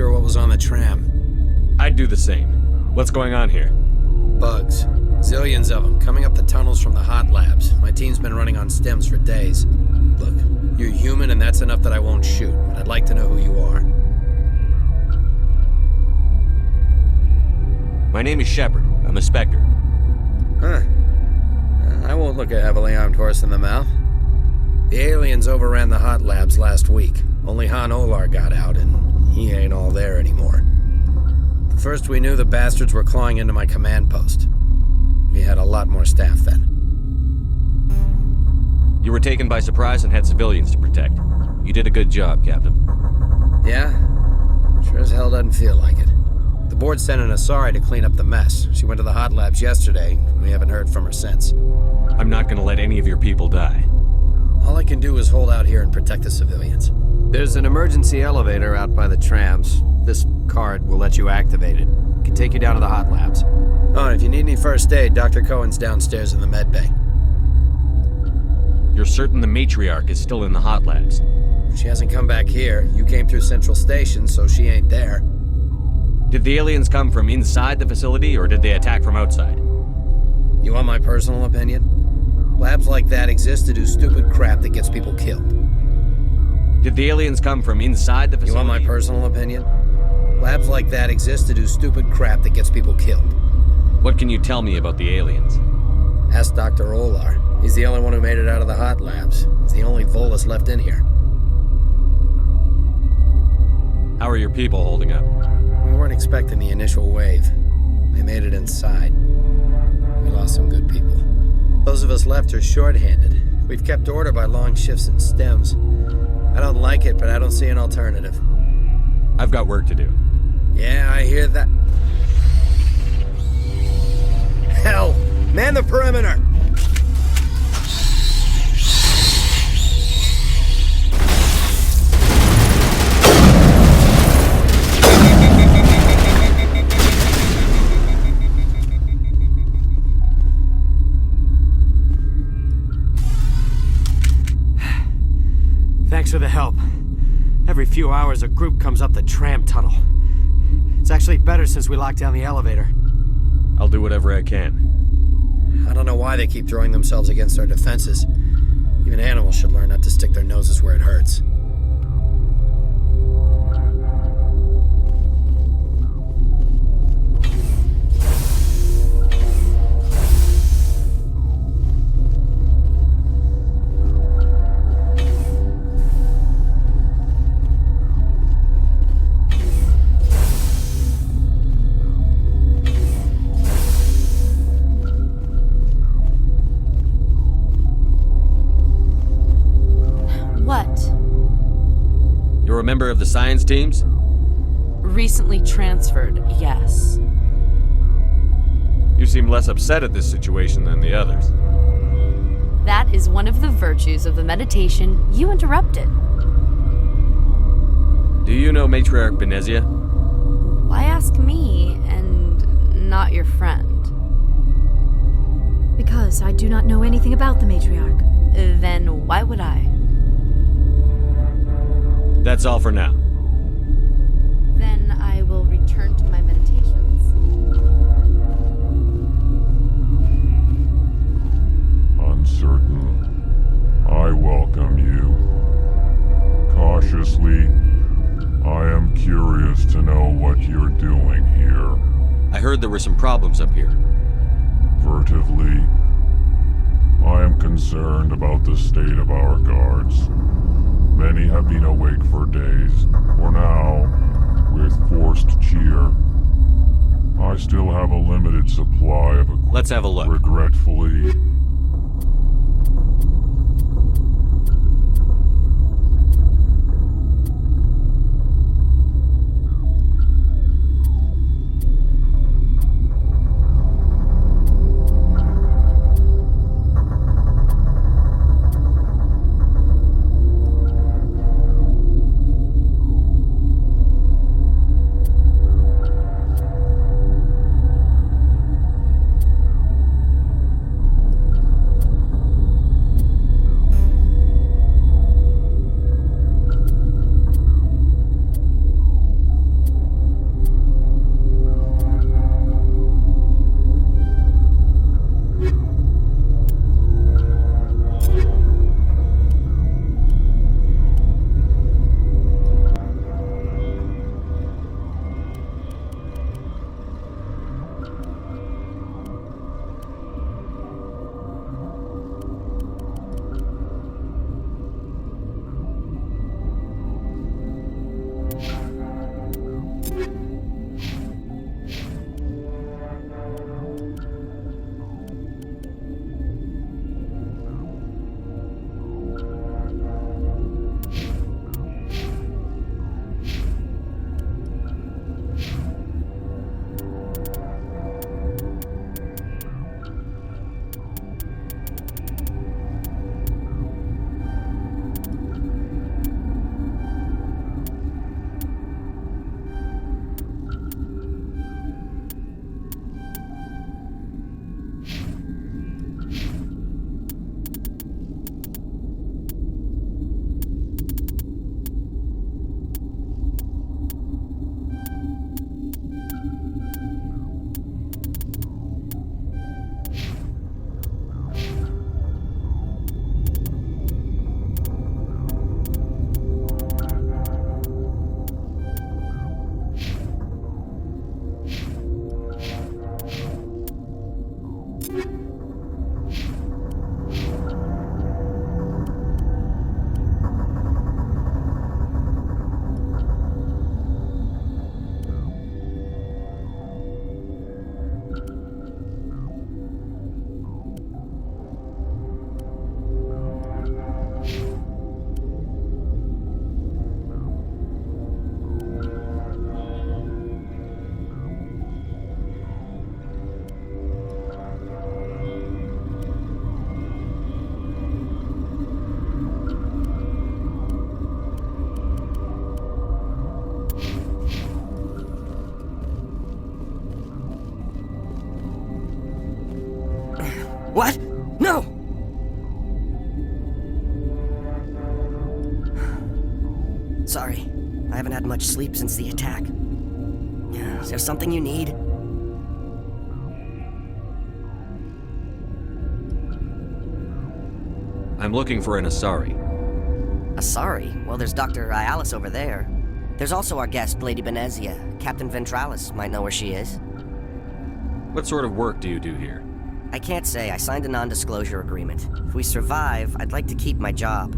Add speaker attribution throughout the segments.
Speaker 1: sure what was on the tram.
Speaker 2: I'd do the same. What's going on here?
Speaker 1: Bugs. Zillions of them, coming up the tunnels from the hot labs. My team's been running on stems for days. Look, you're human and that's enough that I won't shoot, but I'd like to know who you are.
Speaker 2: My name is Shepard. I'm a Spectre.
Speaker 1: Huh. I won't look a heavily armed horse in the mouth. The aliens overran the hot labs last week. Only Han Olar got out, and he ain't all there anymore. The first we knew, the bastards were clawing into my command post. We had a lot more staff then.
Speaker 2: You were taken by surprise and had civilians to protect. You did a good job, Captain.
Speaker 1: Yeah? Sure as hell doesn't feel like it. The board sent an Asari to clean up the mess. She went to the hot labs yesterday. We haven't heard from her since.
Speaker 2: I'm not gonna let any of your people die.
Speaker 1: All I can do is hold out here and protect the civilians. There's an emergency elevator out by the trams. This card will let you activate it. It can take you down to the hot labs. Oh, and if you need any first aid, Dr. Cohen's downstairs in the med bay.
Speaker 2: You're certain the matriarch is still in the hot labs?
Speaker 1: She hasn't come back here. You came through Central Station, so she ain't there.
Speaker 2: Did the aliens come from inside the facility, or did they attack from outside?
Speaker 1: You want my personal opinion? Labs like that exist to do stupid crap that gets people killed.
Speaker 2: Did the aliens come from inside the facility?
Speaker 1: You want my personal opinion? Labs like that exist to do stupid crap that gets people killed.
Speaker 2: What can you tell me about the aliens?
Speaker 1: Ask Dr. Olar. He's the only one who made it out of the hot labs. He's the only Volus left in here.
Speaker 2: How are your people holding up?
Speaker 1: We weren't expecting the initial wave. They made it inside. We lost some good people. Those of us left are short-handed. We've kept order by long shifts and stems. I don't like it, but I don't see an alternative.
Speaker 2: I've got work to do.
Speaker 1: Yeah, I hear that. Hell! Man the perimeter! Thanks for the help. Every few hours, a group comes up the tram tunnel. It's actually better since we locked down the elevator.
Speaker 2: I'll do whatever I can.
Speaker 1: I don't know why they keep throwing themselves against our defenses. Even animals should learn not to stick their noses where it hurts.
Speaker 2: A member of the science teams?
Speaker 3: Recently transferred, yes.
Speaker 2: You seem less upset at this situation than the others.
Speaker 3: That is one of the virtues of the meditation you interrupted.
Speaker 2: Do you know Matriarch Benezia?
Speaker 3: Why ask me and not your friend?
Speaker 4: Because I do not know anything about the Matriarch.
Speaker 3: Then why would I?
Speaker 2: That's all for now.
Speaker 3: Then I will return to my meditations.
Speaker 5: Uncertain, I welcome you. Cautiously, I am curious to know what you're doing here.
Speaker 2: I heard there were some problems up here.
Speaker 5: Furtively, I am concerned about the state of our guards. Many have been awake for days, for now, with forced cheer. I still have a limited supply of equipment.
Speaker 2: Let's have a look.
Speaker 5: Regretfully,
Speaker 6: Sorry, I haven't had much sleep since the attack. Is there something you need?
Speaker 2: I'm looking for an Asari.
Speaker 6: Asari? Well, there's Dr. Ialis over there. There's also our guest, Lady Benezia. Captain Ventralis might know where she is.
Speaker 2: What sort of work do you do here?
Speaker 6: I can't say. I signed a non-disclosure agreement. If we survive, I'd like to keep my job.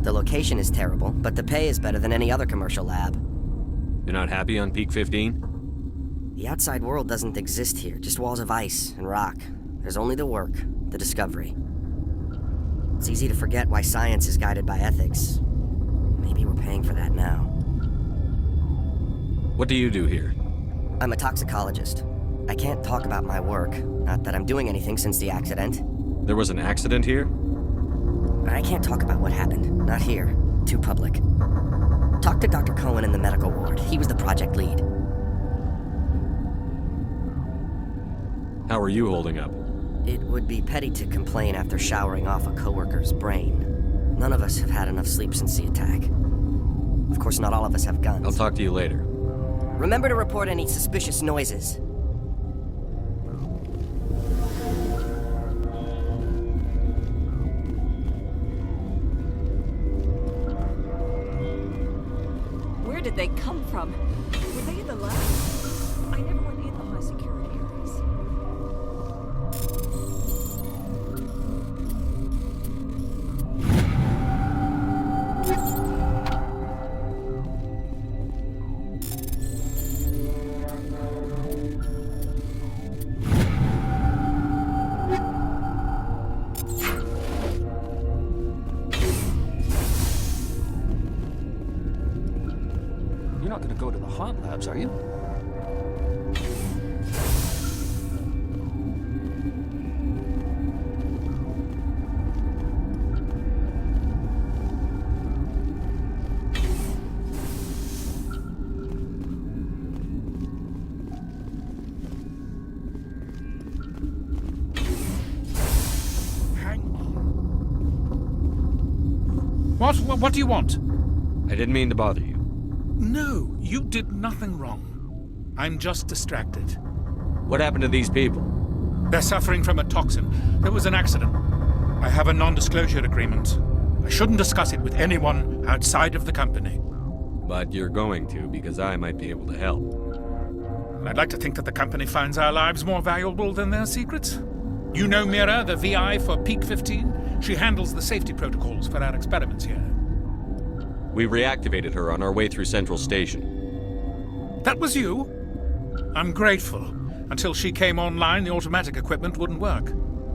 Speaker 6: The location is terrible, but the pay is better than any other commercial lab.
Speaker 2: You're not happy on Peak 15?
Speaker 6: The outside world doesn't exist here, just walls of ice and rock. There's only the work, the discovery. It's easy to forget why science is guided by ethics. Maybe we're paying for that now.
Speaker 2: What do you do here?
Speaker 6: I'm a toxicologist. I can't talk about my work. Not that I'm doing anything since the accident.
Speaker 2: There was an accident here?
Speaker 6: I can't talk about what happened. Not here. Too public. Talk to Dr. Cohen in the medical ward. He was the project lead.
Speaker 2: How are you holding up?
Speaker 6: It would be petty to complain after showering off a coworker's brain. None of us have had enough sleep since the attack. Of course, not all of us have guns.
Speaker 2: I'll talk to you later.
Speaker 6: Remember to report any suspicious noises.
Speaker 7: Where did they come from? Were they in the lab? I never went in the high security areas.
Speaker 8: You're not gonna go to the hot labs, are you?
Speaker 9: What do you want?
Speaker 2: I didn't mean to bother you.
Speaker 9: No, you did nothing wrong. I'm just distracted.
Speaker 2: What happened to these people?
Speaker 9: They're suffering from a toxin. There was an accident. I have a non-disclosure agreement. I shouldn't discuss it with anyone outside of the company.
Speaker 2: But you're going to, because I might be able to help.
Speaker 9: And I'd like to think that the company finds our lives more valuable than their secrets. You know Mira, the VI for Peak 15? She handles the safety protocols for our experiments here.
Speaker 2: We reactivated her on our way through Central Station.
Speaker 9: That was you? I'm grateful. Until she came online, the automatic equipment wouldn't work.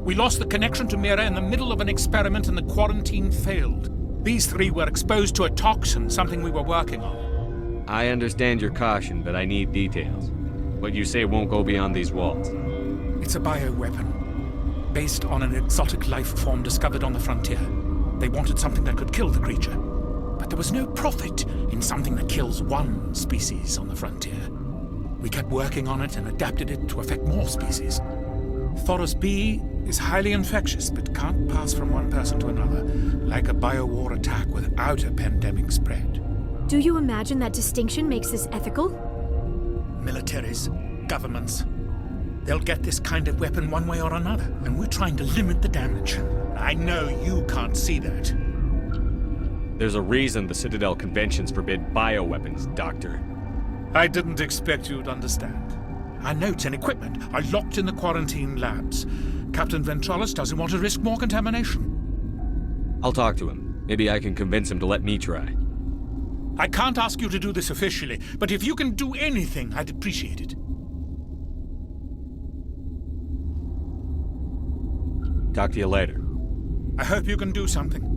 Speaker 9: We lost the connection to Mira in the middle of an experiment and the quarantine failed. These three were exposed to a toxin, something we were working on.
Speaker 2: I understand your caution, but I need details. What you say won't go beyond these walls.
Speaker 9: It's a bioweapon, based on an exotic life form discovered on the frontier. They wanted something that could kill the creature. But there was no profit in something that kills one species on the frontier. We kept working on it and adapted it to affect more species. Thoros B is highly infectious, but can't pass from one person to another, like a biowar attack without a pandemic spread.
Speaker 4: Do you imagine that distinction makes this ethical?
Speaker 9: Militaries, governments, they'll get this kind of weapon one way or another, and we're trying to limit the damage. I know you can't see that.
Speaker 2: There's a reason the Citadel conventions forbid bioweapons, Doctor.
Speaker 9: I didn't expect you'd understand. Our notes and equipment are locked in the quarantine labs. Captain Ventralis doesn't want to risk more contamination.
Speaker 2: I'll talk to him. Maybe I can convince him to let me try.
Speaker 9: I can't ask you to do this officially, but if you can do anything, I'd appreciate it.
Speaker 2: Talk to you later.
Speaker 9: I hope you can do something.